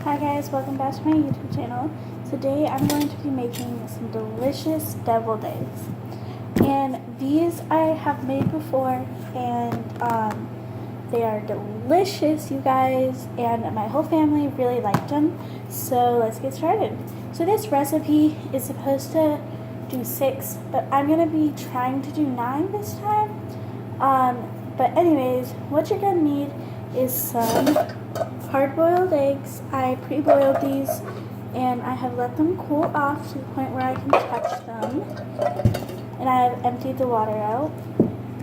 Hi guys, welcome back to my YouTube channel. Today I'm going to be making some delicious deviled eggs. And these I have made before and they are delicious, you guys, and my whole family really liked them. So let's get started. So this recipe is supposed to do 6, but I'm going to be trying to do 9 this time. But anyways, what you're going to need is some hard-boiled eggs. I pre-boiled these and I have let them cool off to the point where I can touch them. And I have emptied the water out.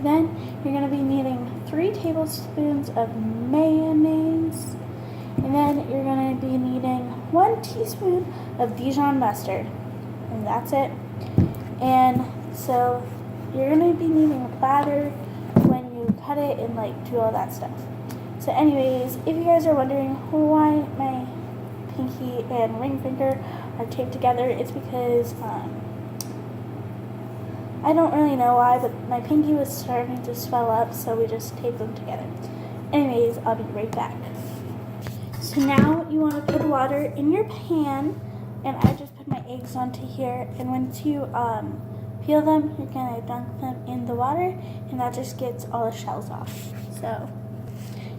Then you're going to be needing 3 tablespoons of mayonnaise. And then you're going to be needing 1 teaspoon of Dijon mustard. And that's it. And so you're going to be needing a platter when you cut it and do all that stuff. So anyways, if you guys are wondering why my pinky and ring finger are taped together, it's because I don't really know why, but my pinky was starting to swell up, so we just taped them together. Anyways, I'll be right back. So now you want to put water in your pan, and I just put my eggs onto here, and once you peel them, you're going to dunk them in the water, and that just gets all the shells off. So,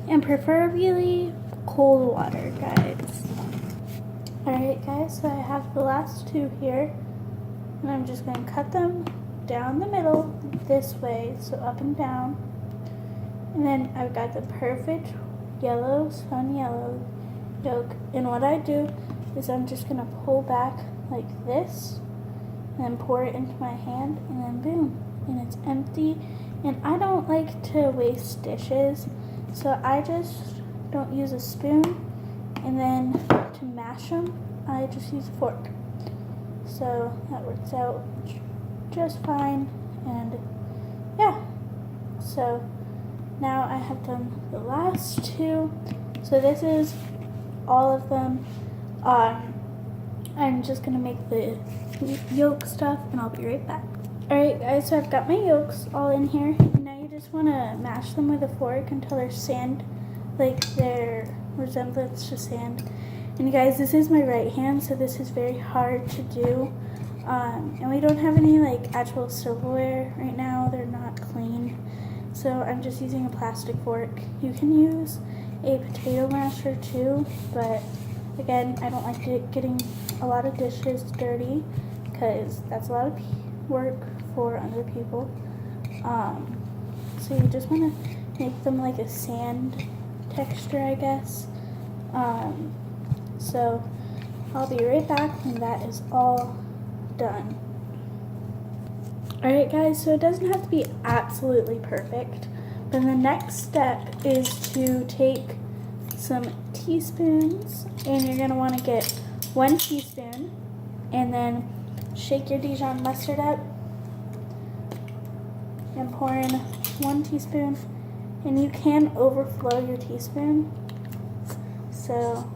and preferably cold water, guys. Alright guys, so I have the last 2 here, and I'm just going to cut them down the middle this way, so up and down. And then I've got the perfect yellow, sun yellow yolk, and what I do is I'm just going to pull back like this, and then pour it into my hand, and then boom, and it's empty. And I don't like to waste dishes, so I just don't use a spoon, and then to mash them, I just use a fork. So that works out just fine, and yeah. So now I have done the last 2. So this is all of them. I'm just gonna make the yolk stuff, and I'll be right back. Alright guys, so I've got my yolks all in here. Now you just want to mash them with a fork until they're sand, their resemblance to sand. And guys, this is my right hand, so this is very hard to do. And we don't have any actual silverware right now. They're not clean. So I'm just using a plastic fork. You can use a potato masher too, but again, I don't like getting a lot of dishes dirty because that's a lot of work for other people. So you just want to make them like a sand texture, I guess. So I'll be right back when that is all done. Alright guys, so it doesn't have to be absolutely perfect, but the next step is to take some teaspoons, and you're going to want to get 1 teaspoon, and then shake your Dijon mustard up and pour in 1 teaspoon, and you can overflow your teaspoon, so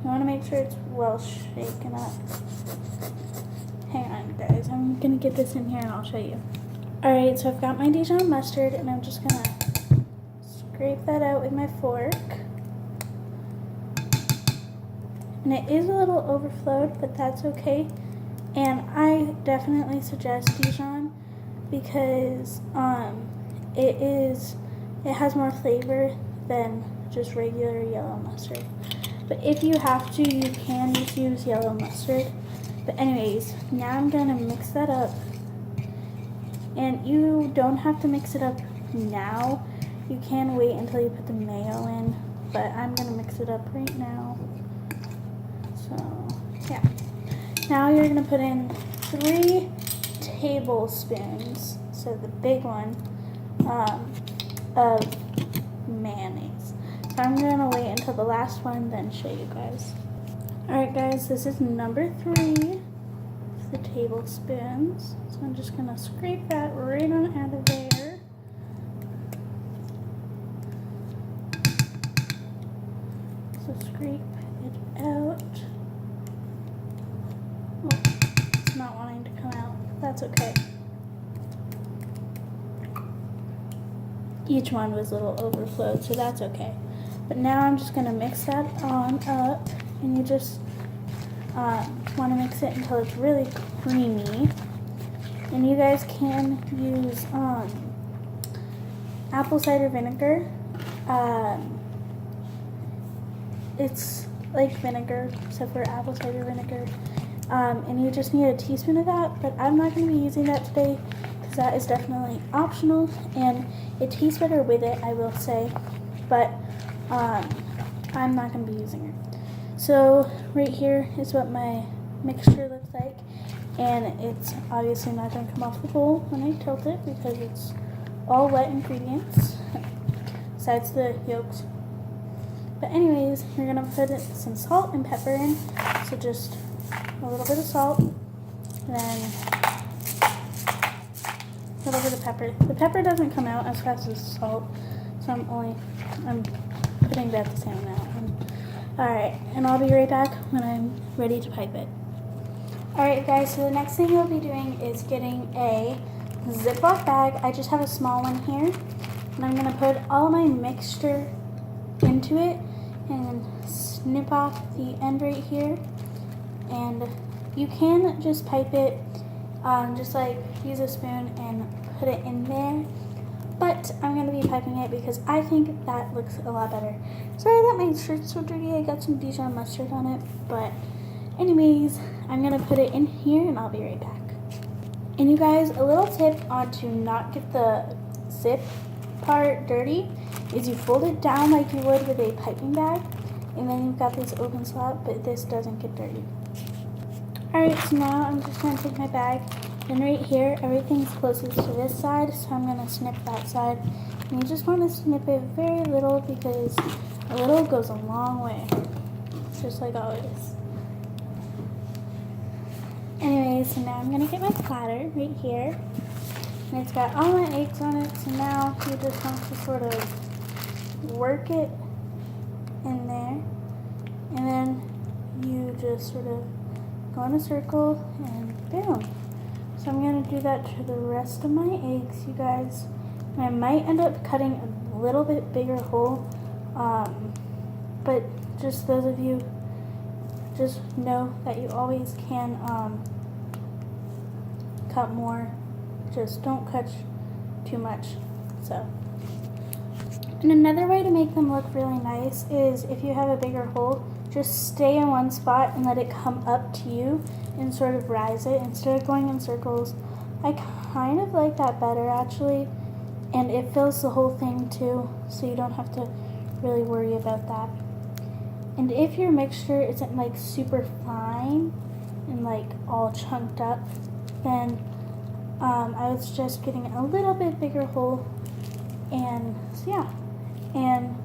you want to make sure it's well shaken up. Hang on guys, I'm going to get this in here and I'll show you. Alright, so I've got my Dijon mustard, and I'm just going to scrape that out with my fork. And it is a little overflowed, but that's okay. And I definitely suggest Dijon because it has more flavor than just regular yellow mustard. But if you have to, you can just use yellow mustard. But anyways, now I'm gonna mix that up. And you don't have to mix it up now. You can wait until you put the mayo in, but I'm gonna mix it up right now. So yeah. Now you're gonna put in 3 tablespoons, so the big one, of mayonnaise. So I'm gonna wait until the last one, then show you guys. Alright guys, this is number 3, the tablespoons. So I'm just gonna scrape that right on out of there. So scrape it out. Oh, it's not wanting to come out. That's okay. Each one was a little overflowed, so that's okay. But now I'm just going to mix that on up, and you just want to mix it until it's really creamy. And you guys can use apple cider vinegar. It's like vinegar, except for apple cider vinegar. And you just need a teaspoon of that, but I'm not going to be using that today because that is definitely optional, and it tastes better with it, I will say, but I'm not going to be using it. So right here is what my mixture looks like, and it's obviously not going to come off the bowl when I tilt it because it's all wet ingredients besides the yolks. But anyways, you're going to put some salt and pepper in, so just a little bit of salt, and then a little bit of pepper. The pepper doesn't come out as fast as salt, so I'm putting about the same amount. Alright, and I'll be right back when I'm ready to pipe it. Alright guys, so the next thing you'll be doing is getting a Ziploc bag. I just have a small one here, and I'm going to put all my mixture into it and snip off the end right here. And you can just pipe it, just like use a spoon and put it in there, but I'm going to be piping it because I think that looks a lot better. Sorry that my shirt's so dirty, I got some Dijon mustard on it, but anyways, I'm going to put it in here and I'll be right back. And you guys, a little tip on to not get the zip part dirty is you fold it down like you would with a piping bag, and then you've got this open slot, but this doesn't get dirty. Alright, so now I'm just going to take my bag, and right here, everything's closest to this side, so I'm going to snip that side. And you just want to snip it very little because a little goes a long way, just like always. Anyways, so now I'm going to get my platter right here, and it's got all my eggs on it, so now you just want to sort of work it in there, and then you just sort of go in a circle and boom. So I'm going to do that to the rest of my eggs, you guys. And I might end up cutting a little bit bigger hole, but just those of you, just know that you always can cut more. Just don't cut too much. So, and another way to make them look really nice is if you have a bigger hole, just stay in one spot and let it come up to you and sort of rise it instead of going in circles. I kind of like that better actually, and it fills the whole thing too, so you don't have to really worry about that. And if your mixture isn't like super fine and like all chunked up, then I would suggest getting a little bit bigger hole. And so yeah, and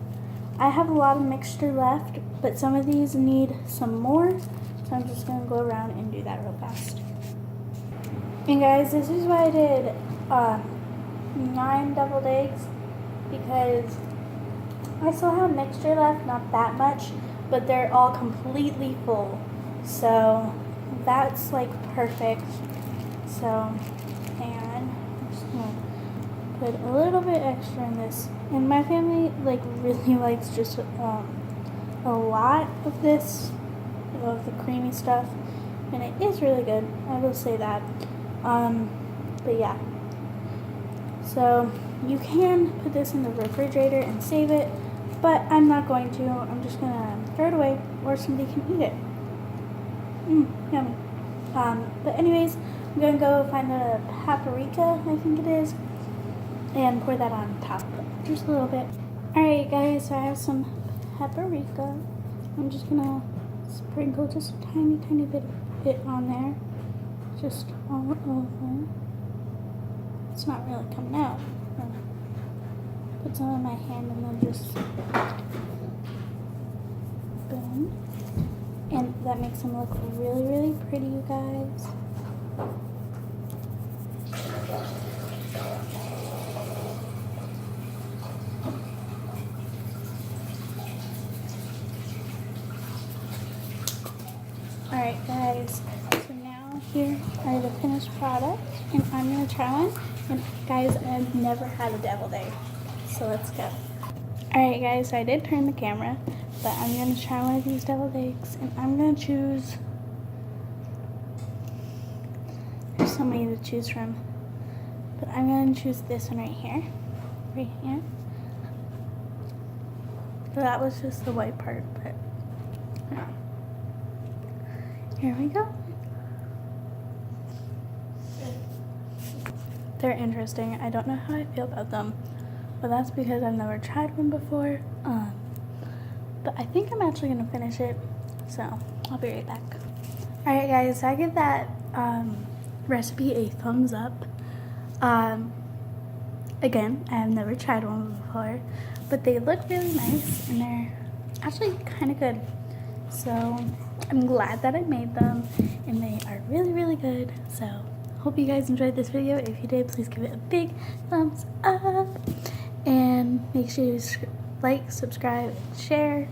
I have a lot of mixture left, but some of these need some more, so I'm just going to go around and do that real fast. And guys, this is why I did 9 deviled eggs, because I still have mixture left, not that much, but they're all completely full, so that's like perfect. So, and I'm just going to put a little bit extra in this. And my family like really likes just a lot of this, of the creamy stuff, and it is really good, I will say that. But yeah, so you can put this in the refrigerator and save it, but I'm not going to. I'm just gonna throw it away, or somebody can eat it. Yummy. But anyways, I'm gonna go find a paprika, I think it is, and pour that on top, just a little bit. Alright guys, so I have some paprika. I'm just gonna sprinkle just a tiny bit on there, just all over. It's not really coming out. Put some in my hand and then just boom. And that makes them look really, really pretty, you guys. Alright guys, so now here are the finished product, and I'm going to try one. And guys, I've never had a deviled egg, so let's go. Alright guys, so I did turn the camera, But I'm going to try one of these deviled eggs, and I'm going to choose. There's so many to choose from. But I'm going to choose this one right here. Right here. So that was just the white part, but yeah. Here we go. They're interesting. I don't know how I feel about them, but that's because I've never tried one before. But I think I'm actually gonna finish it, so I'll be right back. All right, guys. So I give that recipe a thumbs up. Again, I have never tried one before, but they look really nice and they're actually kind of good. So I'm glad that I made them, and they are really, really good. So hope you guys enjoyed this video. If you did, please give it a big thumbs up, and make sure you like, subscribe, and share,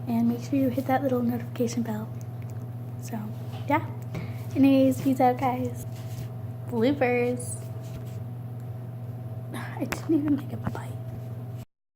and make sure you hit that little notification bell. So yeah, anyways, peace out, guys. Bloopers. I didn't even make a bite.